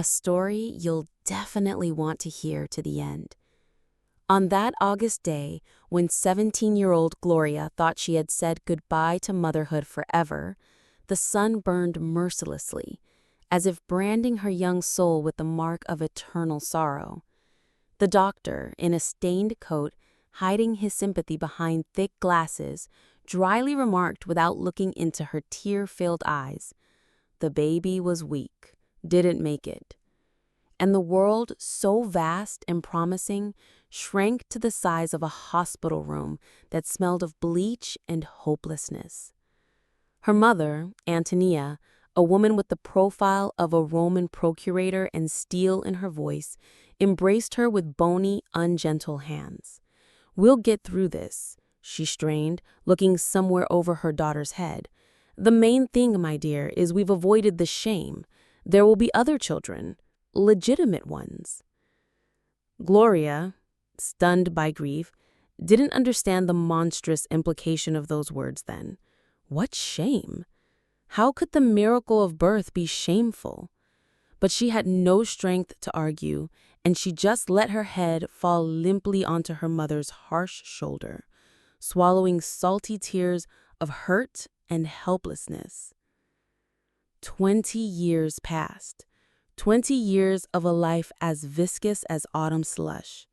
a story you'll definitely want to hear to the end. On that August day, when 17-year-old Gloria thought she had said goodbye to motherhood forever, the sun burned mercilessly, as if branding her young soul with the mark of eternal sorrow. The doctor, in a stained coat, hiding his sympathy behind thick glasses, dryly remarked without looking into her tear-filled eyes, "The baby was weak, didn't make it." And the world, so vast and promising, shrank to the size of a hospital room that smelled of bleach and hopelessness. Her mother, Antonia, a woman with the profile of a Roman procurator and steel in her voice, embraced her with bony, ungentle hands. "We'll get through this," she strained, looking somewhere over her daughter's head. "The main thing, my dear, is we've avoided the shame. There will be other children, legitimate ones." Gloria, stunned by grief, didn't understand the monstrous implication of those words then. What shame? How could the miracle of birth be shameful? But she had no strength to argue, and she just let her head fall limply onto her mother's harsh shoulder, swallowing salty tears of hurt and helplessness. 20 years passed. 20 years of a life as viscous as autumn slush.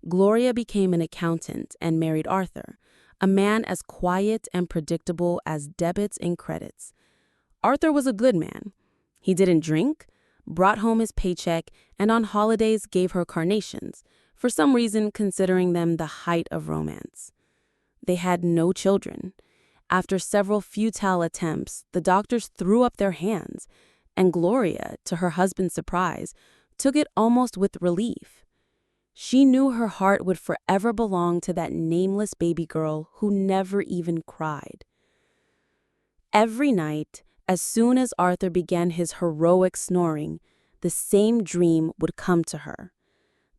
Gloria became an accountant and married Arthur, a man as quiet and predictable as debits and credits. Arthur was a good man. He didn't drink, brought home his paycheck, and on holidays gave her carnations, for some reason considering them the height of romance. They had no children. After several futile attempts, the doctors threw up their hands, and Gloria, to her husband's surprise, took it almost with relief. She knew her heart would forever belong to that nameless baby girl who never even cried. Every night, as soon as Arthur began his heroic snoring, the same dream would come to her.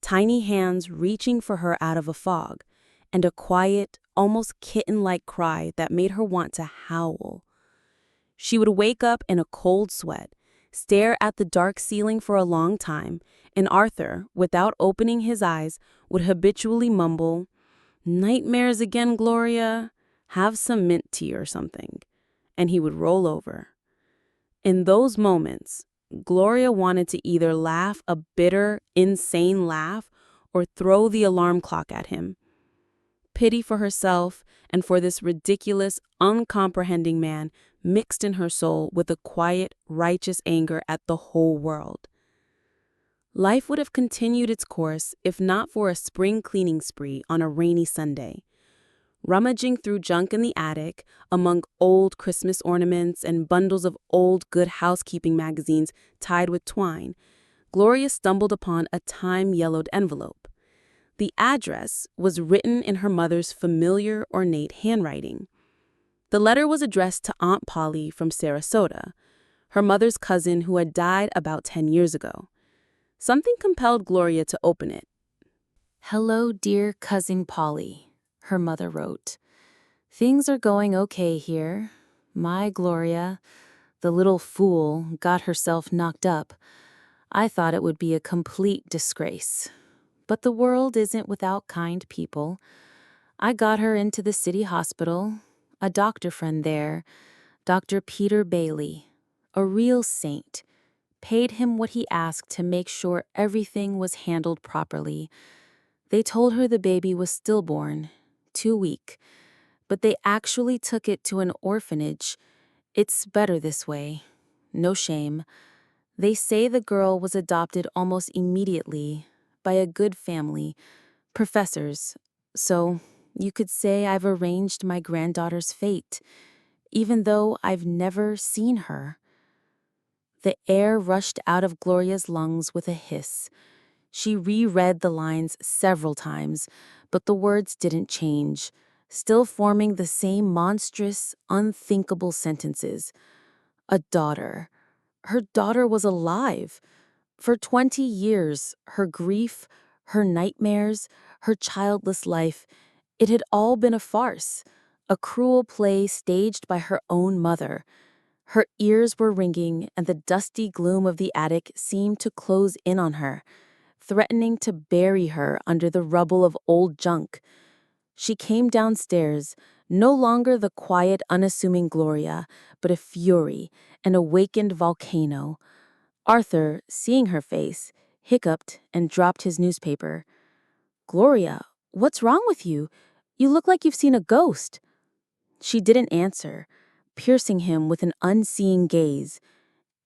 Tiny hands reaching for her out of a fog, and a quiet, almost kitten-like cry that made her want to howl. She would wake up in a cold sweat, stare at the dark ceiling for a long time, and Arthur, without opening his eyes, would habitually mumble, "Nightmares again, Gloria? Have some mint tea or something." And he would roll over. In those moments, Gloria wanted to either laugh a bitter, insane laugh or throw the alarm clock at him. Pity for herself and for this ridiculous, uncomprehending man mixed in her soul with a quiet, righteous anger at the whole world. Life would have continued its course if not for a spring cleaning spree on a rainy Sunday. Rummaging through junk in the attic, among old Christmas ornaments and bundles of old Good Housekeeping magazines tied with twine, Gloria stumbled upon a time-yellowed envelope. The address was written in her mother's familiar, ornate handwriting. The letter was addressed to Aunt Polly from Sarasota, her mother's cousin who had died about 10 years ago. Something compelled Gloria to open it. "Hello, dear Cousin Polly," her mother wrote. "Things are going okay here. My Gloria, the little fool, got herself knocked up. I thought it would be a complete disgrace. But the world isn't without kind people. I got her into the city hospital. A doctor friend there, Dr. Peter Bailey, a real saint, paid him what he asked to make sure everything was handled properly. They told her the baby was stillborn, too weak, but they actually took it to an orphanage. It's better this way. No shame. They say the girl was adopted almost immediately by a good family, professors. So you could say I've arranged my granddaughter's fate, even though I've never seen her." The air rushed out of Gloria's lungs with a hiss. She reread the lines several times, but the words didn't change, still forming the same monstrous, unthinkable sentences. A daughter. Her daughter was alive. For 20 years, her grief, her nightmares, her childless life, it had all been a farce, a cruel play staged by her own mother. Her ears were ringing, and the dusty gloom of the attic seemed to close in on her, threatening to bury her under the rubble of old junk. She came downstairs, no longer the quiet, unassuming Gloria, but a fury, an awakened volcano. Arthur, seeing her face, hiccuped and dropped his newspaper. "Gloria, what's wrong with you? You look like you've seen a ghost." She didn't answer, piercing him with an unseeing gaze.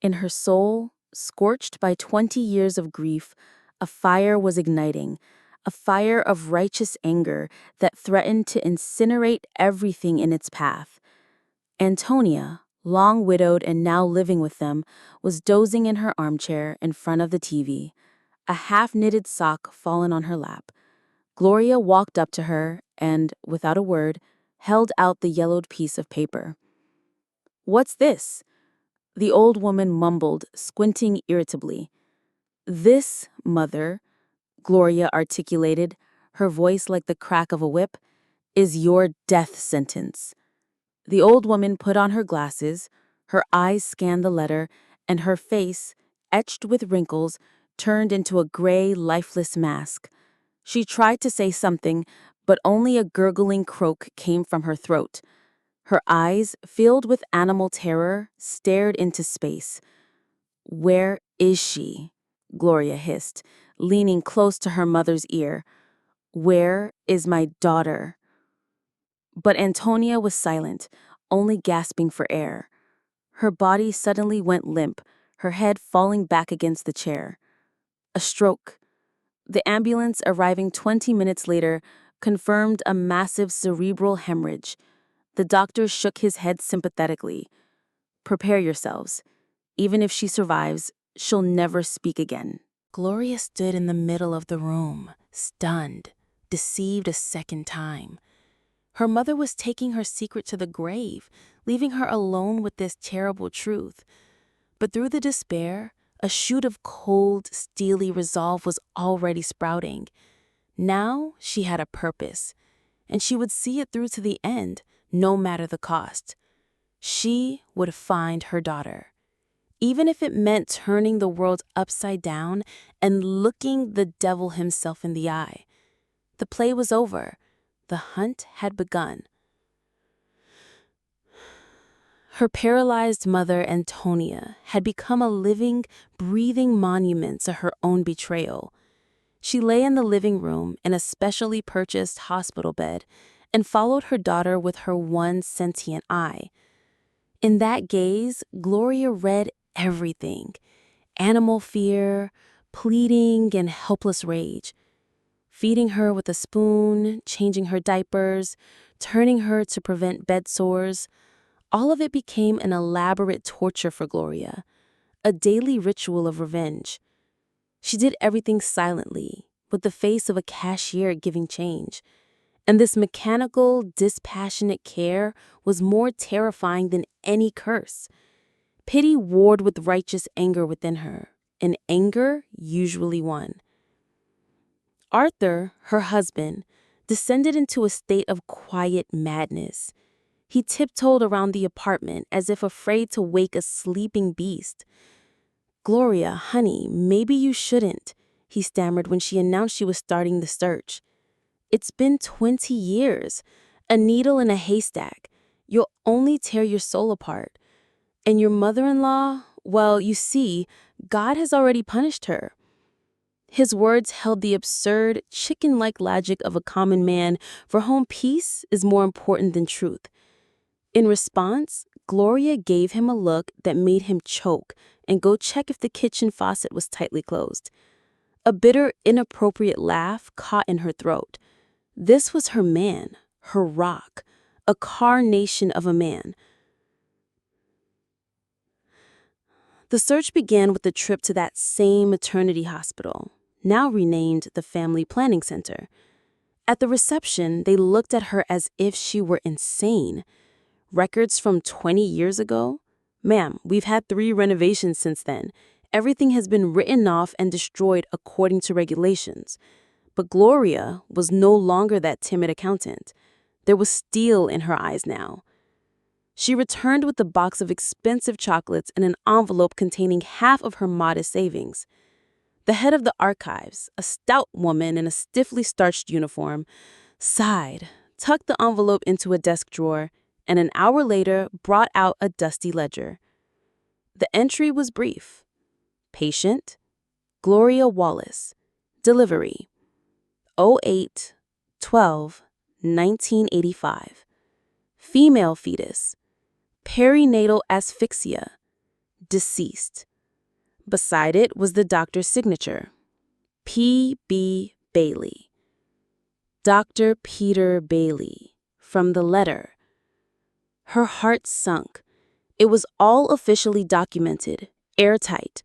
In her soul, scorched by 20 years of grief, a fire was igniting, a fire of righteous anger that threatened to incinerate everything in its path. Antonia, long widowed and now living with them, was dozing in her armchair in front of the TV, a half-knitted sock fallen on her lap. Gloria walked up to her and, without a word, held out the yellowed piece of paper. "What's this?" The old woman mumbled, squinting irritably. "This, mother," Gloria articulated, her voice like the crack of a whip, "is your death sentence." The old woman put on her glasses, her eyes scanned the letter, and her face, etched with wrinkles, turned into a gray, lifeless mask. She tried to say something, but only a gurgling croak came from her throat. Her eyes, filled with animal terror, stared into space. "Where is she?" Gloria hissed, leaning close to her mother's ear. "Where is my daughter?" But Antonia was silent, only gasping for air. Her body suddenly went limp, her head falling back against the chair. A stroke. The ambulance, arriving 20 minutes later, confirmed a massive cerebral hemorrhage. The doctor shook his head sympathetically. "Prepare yourselves. Even if she survives, she'll never speak again." Gloria stood in the middle of the room, stunned, deceived a second time. Her mother was taking her secret to the grave, leaving her alone with this terrible truth. But through the despair, a shoot of cold, steely resolve was already sprouting. Now she had a purpose, and she would see it through to the end, no matter the cost. She would find her daughter, even if it meant turning the world upside down and looking the devil himself in the eye. The play was over. The hunt had begun. Her paralyzed mother, Antonia, had become a living, breathing monument to her own betrayal. She lay in the living room in a specially purchased hospital bed and followed her daughter with her one sentient eye. In that gaze, Gloria read everything: animal fear, pleading, and helpless rage. Feeding her with a spoon, changing her diapers, turning her to prevent bed sores. All of it became an elaborate torture for Gloria, a daily ritual of revenge. She did everything silently, with the face of a cashier giving change. And this mechanical, dispassionate care was more terrifying than any curse. Pity warred with righteous anger within her, and anger usually won. Arthur, her husband, descended into a state of quiet madness. He tiptoed around the apartment as if afraid to wake a sleeping beast. "Gloria, honey, maybe you shouldn't," he stammered when she announced she was starting the search. "It's been 20 years, a needle in a haystack. You'll only tear your soul apart. And your mother-in-law, well, you see, God has already punished her." His words held the absurd, chicken-like logic of a common man for whom peace is more important than truth. In response, Gloria gave him a look that made him choke and go check if the kitchen faucet was tightly closed. A bitter, inappropriate laugh caught in her throat. This was her man, her rock, a carnation of a man. The search began with a trip to that same maternity hospital, now renamed the Family Planning Center. At the reception, they looked at her as if she were insane. Records from 20 years ago? "Ma'am, we've had 3 renovations since then. Everything has been written off and destroyed according to regulations." But Gloria was no longer that timid accountant. There was steel in her eyes now. She returned with a box of expensive chocolates and an envelope containing half of her modest savings. The head of the archives, a stout woman in a stiffly starched uniform, sighed, tucked the envelope into a desk drawer, and an hour later brought out a dusty ledger. The entry was brief. Patient, Gloria Wallace. Delivery, 08-12-1985. Female fetus, perinatal asphyxia, deceased. Beside it was the doctor's signature, P.B. Bailey. Dr. Peter Bailey, from the letter. Her heart sunk. It was all officially documented, airtight.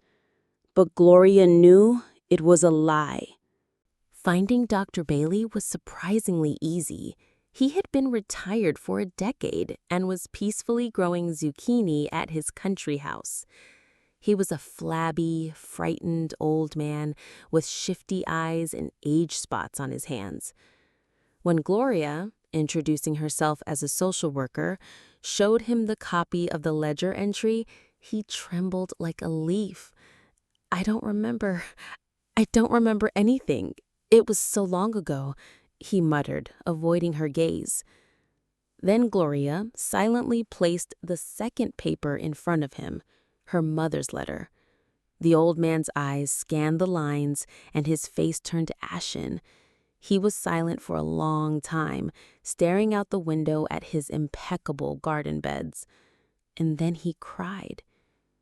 But Gloria knew it was a lie. Finding Dr. Bailey was surprisingly easy. He had been retired for a decade and was peacefully growing zucchini at his country house. He was a flabby, frightened old man with shifty eyes and age spots on his hands. When Gloria, introducing herself as a social worker, showed him the copy of the ledger entry, he trembled like a leaf. I don't remember anything. It was so long ago," he muttered, avoiding her gaze. Then Gloria silently placed the second paper in front of him, her mother's letter. The old man's eyes scanned the lines, and his face turned ashen. He was silent for a long time, staring out the window at his impeccable garden beds. And then he cried.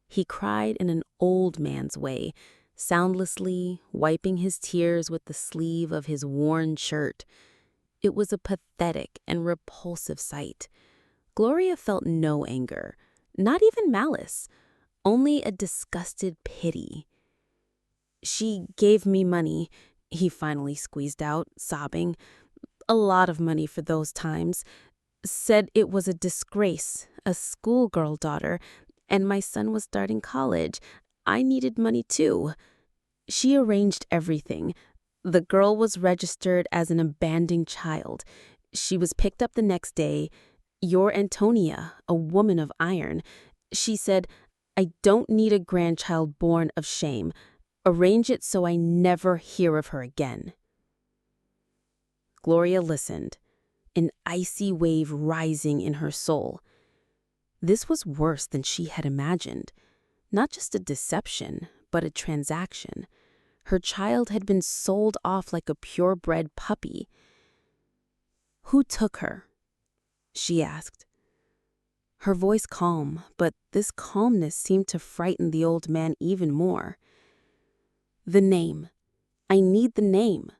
He cried in an old man's way, soundlessly, wiping his tears with the sleeve of his worn shirt. It was a pathetic and repulsive sight. Gloria felt no anger, not even malice, only a disgusted pity. "She gave me money," he finally squeezed out, sobbing. "A lot of money for those times. Said it was a disgrace, a schoolgirl daughter, and my son was starting college. I needed money too. She arranged everything. The girl was registered as an abandoned child. She was picked up the next day. Your Antonia, a woman of iron. She said, 'I don't need a grandchild born of shame. Arrange it so I never hear of her again.'" Gloria listened, an icy wave rising in her soul. This was worse than she had imagined. Not just a deception, but a transaction. Her child had been sold off like a purebred puppy. "Who took her?" she asked. Her voice calm, but this calmness seemed to frighten the old man even more. "The name. I need the name."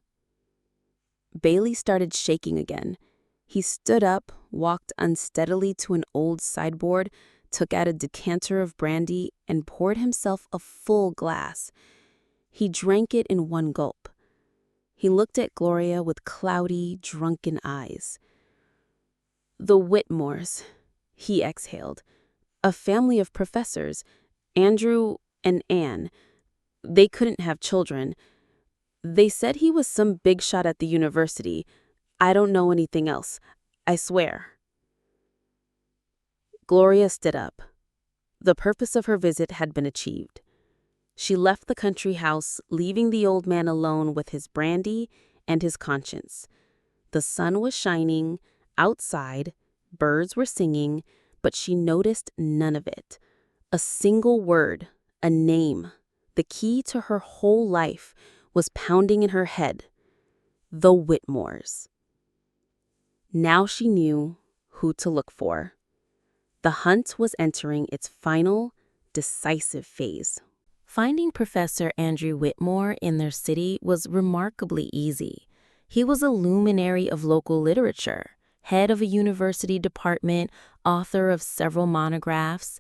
Bailey started shaking again. He stood up, walked unsteadily to an old sideboard, took out a decanter of brandy, and poured himself a full glass. He drank it in one gulp. He looked at Gloria with cloudy, drunken eyes. "The Whitmores," he exhaled. "A family of professors, Andrew and Anne. They couldn't have children. They said he was some big shot at the university. I don't know anything else. I swear." Gloria stood up. The purpose of her visit had been achieved. She left the country house, leaving the old man alone with his brandy and his conscience. The sun was shining outside, birds were singing, but she noticed none of it. A single word, a name, the key to her whole life, was pounding in her head. The Whitmores. Now she knew who to look for. The hunt was entering its final, decisive phase. Finding Professor Andrew Whitmore in their city was remarkably easy. He was a luminary of local literature, head of a university department, author of several monographs.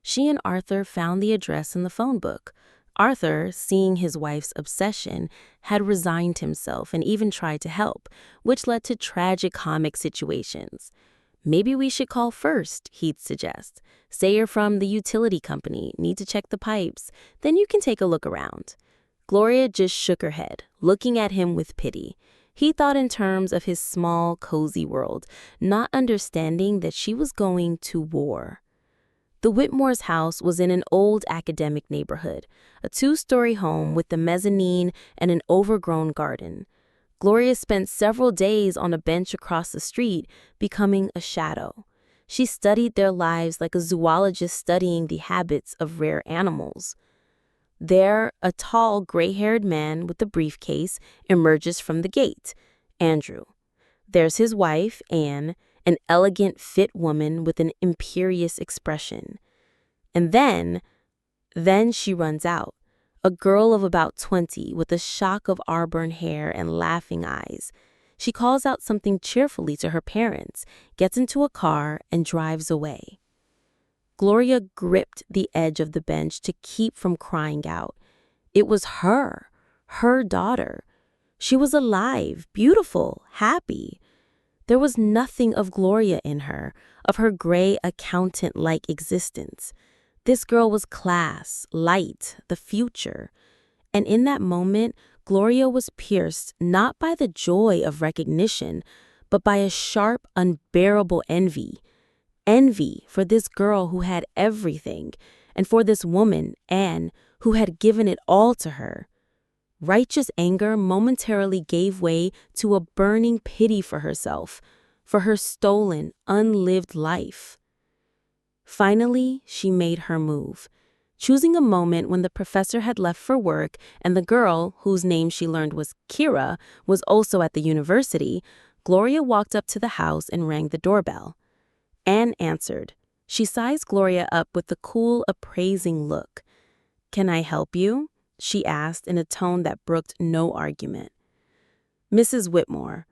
She and Arthur found the address in the phone book. Arthur, seeing his wife's obsession, had resigned himself and even tried to help, which led to tragicomic situations. "Maybe we should call first," he'd suggest. "Say you're from the utility company, need to check the pipes, then you can take a look around." Gloria just shook her head, looking at him with pity. He thought in terms of his small, cozy world, not understanding that she was going to war. The Whitmore's house was in an old academic neighborhood, a two-story home with a mezzanine and an overgrown garden. Gloria spent several days on a bench across the street, becoming a shadow. She studied their lives like a zoologist studying the habits of rare animals. There, a tall, gray-haired man with a briefcase emerges from the gate, Andrew. There's his wife, Anne, an elegant, fit woman with an imperious expression. And then she runs out, a girl of about 20 with a shock of auburn hair and laughing eyes. She calls out something cheerfully to her parents, gets into a car, and drives away. Gloria gripped the edge of the bench to keep from crying out. It was her daughter. She was alive, beautiful, happy. There was nothing of Gloria in her, of her gray accountant-like existence. This girl was class, light, the future. And in that moment, Gloria was pierced not by the joy of recognition, but by a sharp, unbearable envy. Envy for this girl who had everything, and for this woman, Anne, who had given it all to her. Righteous anger momentarily gave way to a burning pity for herself, for her stolen, unlived life. Finally, she made her move. Choosing a moment when the professor had left for work and the girl, whose name she learned was Kira, was also at the university, Gloria walked up to the house and rang the doorbell. Anne answered. She sized Gloria up with a cool, appraising look. "Can I help you?" she asked in a tone that brooked no argument. "Mrs. Whitmore,"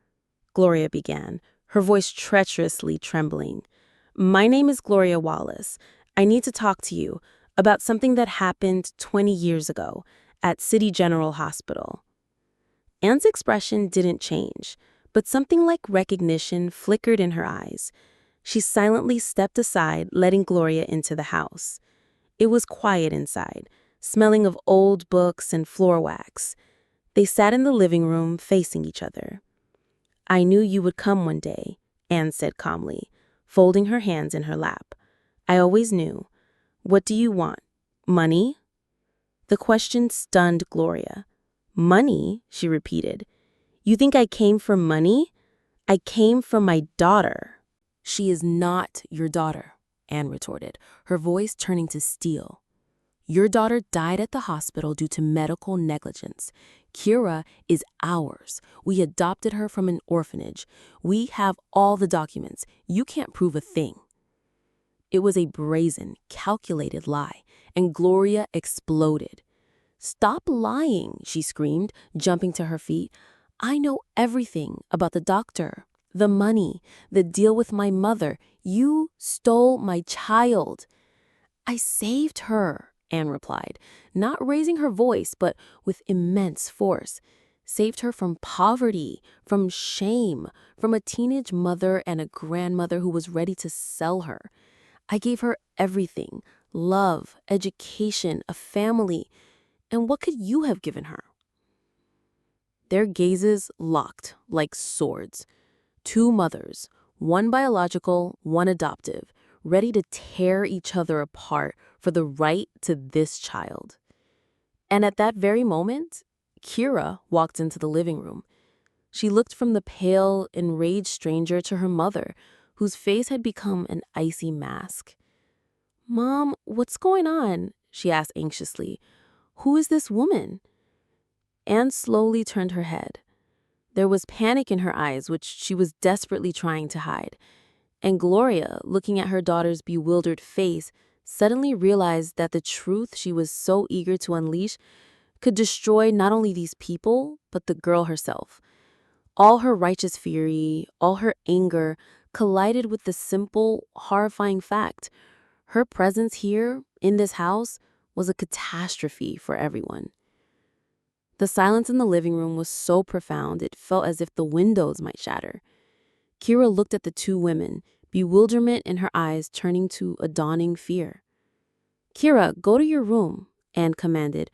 Gloria began, her voice treacherously trembling. "My name is Gloria Wallace. I need to talk to you about something that happened 20 years ago at City General Hospital." Anne's expression didn't change, but something like recognition flickered in her eyes. She silently stepped aside, letting Gloria into the house. It was quiet inside, smelling of old books and floor wax. They sat in the living room, facing each other. "I knew you would come one day," Anne said calmly, folding her hands in her lap. "I always knew. What do you want? Money?" The question stunned Gloria. "Money?" she repeated. "You think I came for money? I came for my daughter." "She is not your daughter," Anne retorted, her voice turning to steel. "Your daughter died at the hospital due to medical negligence. Kira is ours. We adopted her from an orphanage. We have all the documents. You can't prove a thing." It was a brazen, calculated lie, and Gloria exploded. "Stop lying," she screamed, jumping to her feet. "I know everything about the doctor, the money, the deal with my mother. You stole my child." "I saved her," Anne replied, not raising her voice, but with immense force. "Saved her from poverty, from shame, from a teenage mother and a grandmother who was ready to sell her. I gave her everything, love, education, a family. And what could you have given her?" Their gazes locked like swords. Two mothers, one biological, one adoptive, ready to tear each other apart for the right to this child. And at that very moment, Kira walked into the living room. She looked from the pale, enraged stranger to her mother, whose face had become an icy mask. "Mom, what's going on?" she asked anxiously. "Who is this woman?" Anne slowly turned her head. There was panic in her eyes, which she was desperately trying to hide. And Gloria, looking at her daughter's bewildered face, suddenly realized that the truth she was so eager to unleash could destroy not only these people, but the girl herself. All her righteous fury, all her anger, collided with the simple, horrifying fact. Her presence here, in this house, was a catastrophe for everyone. The silence in the living room was so profound it felt as if the windows might shatter. Kira looked at the two women, bewilderment in her eyes turning to a dawning fear. "Kira, go to your room," Anne commanded,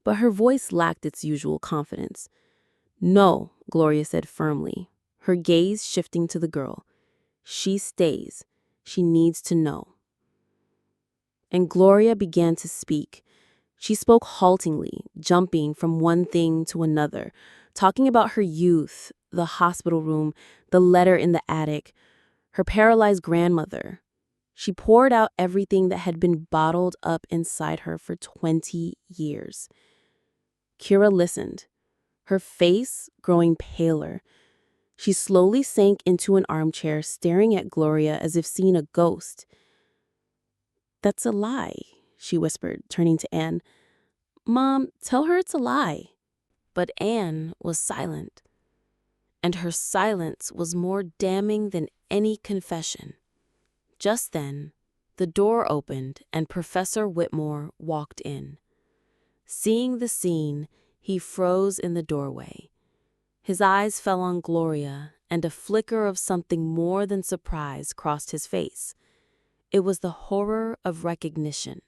but her voice lacked its usual confidence. "No," Gloria said firmly, her gaze shifting to the girl. She stays. She needs to know. And Gloria began to speak. She spoke haltingly, jumping from one thing to another, talking about her youth, the hospital room, the letter in the attic, her paralyzed grandmother. She poured out everything that had been bottled up inside her for 20 years. Kira listened, her face growing paler. She slowly sank into an armchair, staring at Gloria as if seeing a ghost. "That's a lie," she whispered, turning to Anne. "Mom, tell her it's a lie." But Anne was silent, and her silence was more damning than any confession. Just then, the door opened and Professor Whitmore walked in. Seeing the scene, he froze in the doorway. His eyes fell on Gloria, and a flicker of something more than surprise crossed his face. It was the horror of recognition.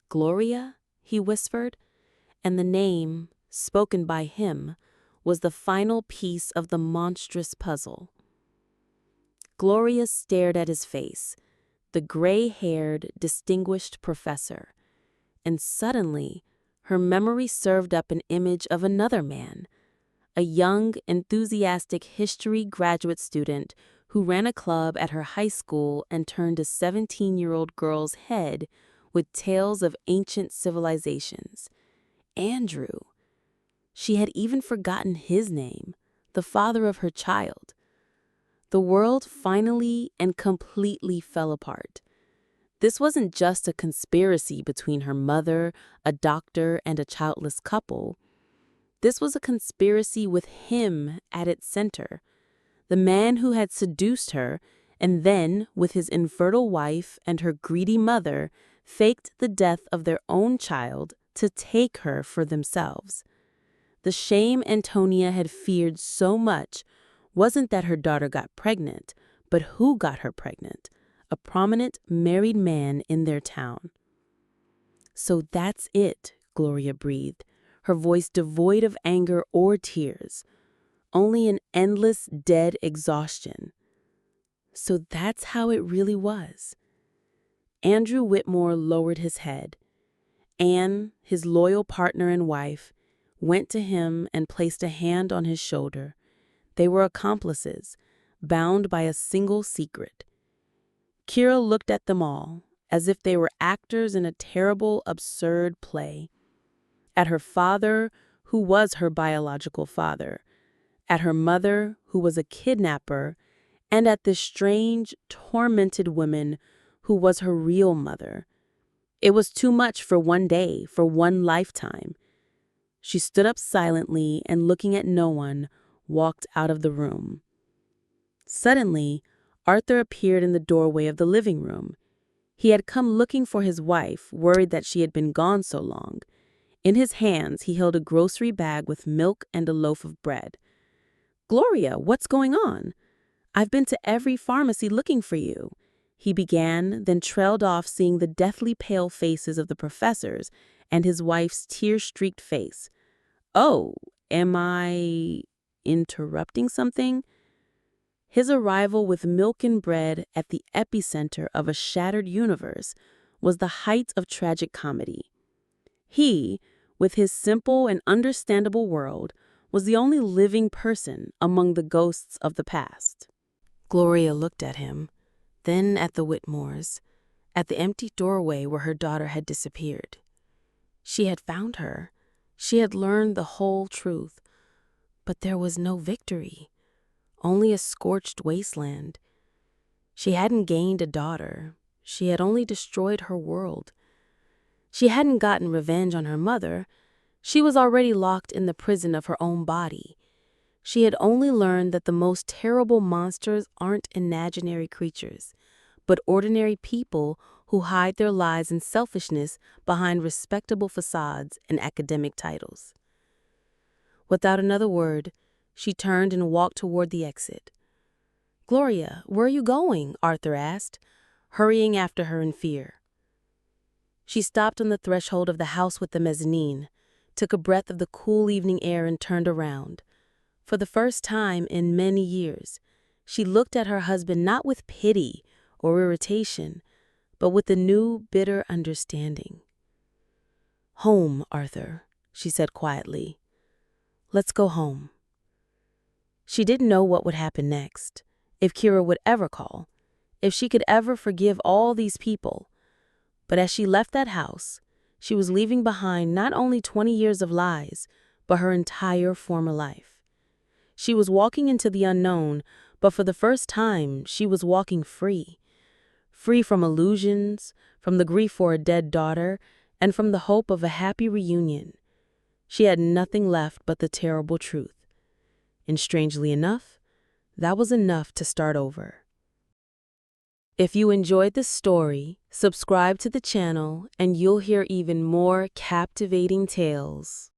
"Gloria?" he whispered, and the name, spoken by him, was the final piece of the monstrous puzzle. Gloria stared at his face, the gray-haired, distinguished professor, and suddenly her memory served up an image of another man, a young, enthusiastic history graduate student who ran a club at her high school and turned a 17-year-old girl's head with tales of ancient civilizations. Andrew. She had even forgotten his name, the father of her child. The world finally and completely fell apart. This wasn't just a conspiracy between her mother, a doctor, and a childless couple. This was a conspiracy with him at its center, the man who had seduced her and then, with his infertile wife and her greedy mother, faked the death of their own child to take her for themselves. The shame Antonia had feared so much wasn't that her daughter got pregnant, but who got her pregnant? A prominent married man in their town. "So that's it," Gloria breathed, her voice devoid of anger or tears, only an endless dead exhaustion. So that's how it really was. Andrew Whitmore lowered his head. Anne, his loyal partner and wife, went to him and placed a hand on his shoulder. They were accomplices, bound by a single secret. Kira looked at them all, as if they were actors in a terrible, absurd play. At her father, who was her biological father, at her mother, who was a kidnapper, and at this strange, tormented woman who was her real mother. It was too much for one day, for one lifetime. She stood up silently and, looking at no one, walked out of the room. Suddenly, Arthur appeared in the doorway of the living room. He had come looking for his wife, worried that she had been gone so long. In his hands, he held a grocery bag with milk and a loaf of bread. "Gloria, what's going on? I've been to every pharmacy looking for you," he began, then trailed off, seeing the deathly pale faces of the professors and his wife's tear-streaked face. "Oh, am I interrupting something?" His arrival with milk and bread at the epicenter of a shattered universe was the height of tragic comedy. He, with his simple and understandable world, was the only living person among the ghosts of the past. Gloria looked at him, then at the Whitmores, at the empty doorway where her daughter had disappeared. She had found her. She had learned the whole truth. But there was no victory, only a scorched wasteland. She hadn't gained a daughter. She had only destroyed her world. She hadn't gotten revenge on her mother. She was already locked in the prison of her own body. She had only learned that the most terrible monsters aren't imaginary creatures, but ordinary people who hide their lies and selfishness behind respectable facades and academic titles. Without another word, she turned and walked toward the exit. "Gloria, where are you going?" Arthur asked, hurrying after her in fear. She stopped on the threshold of the house with the mezzanine, took a breath of the cool evening air and turned around. For the first time in many years, she looked at her husband not with pity or irritation, but with a new, bitter understanding. "Home, Arthur," she said quietly. "Let's go home." She didn't know what would happen next, if Kira would ever call, if she could ever forgive all these people. But as she left that house, she was leaving behind not only 20 years of lies, but her entire former life. She was walking into the unknown, but for the first time, she was walking free. Free from illusions, from the grief for a dead daughter, and from the hope of a happy reunion. She had nothing left but the terrible truth. And strangely enough, that was enough to start over. If you enjoyed this story, subscribe to the channel and you'll hear even more captivating tales.